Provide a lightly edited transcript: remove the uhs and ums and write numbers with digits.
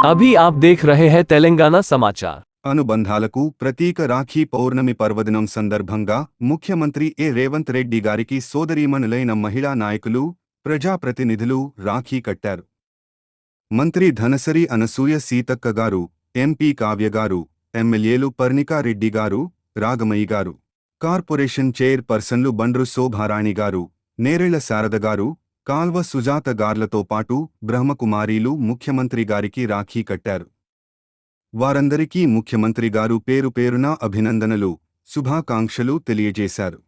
अभी आप देख रहे हैं तेलंगाना समाचार। అనుబంధాలకు ప్రతీక రాఖీ పౌర్ణమి పర్వదినం సందర్భంగా ముఖ్యమంత్రి రేవంత్ రెడ్డి గారికి సోదరీమణులైన మహిళా నాయకులు ప్రజాప్రతినిధులు రాఖీ కట్టారు. మంత్రి ధనసరి అనసూయ సీతక్క గారు, ఎంపీ కావ్య గారు, ఎమ్మెల్యేలు పర్ణికారెడ్డి గారు, రాగమయ్య గారు, కార్పొరేషన్ చైర్ పర్సన్లు బండ్రు శోభారాణి గారు, నేరెళ్ల శారద గారు, కాల్వ సుజాత గార్లతో పాటు బ్రహ్మకుమారీలు ముఖ్యమంత్రి గారికి రాఖీ కట్టారు. వారందరికీ ముఖ్యమంత్రి గారు పేరు పేరున అభినందనలు, శుభాకాంక్షలు తెలియజేశారు.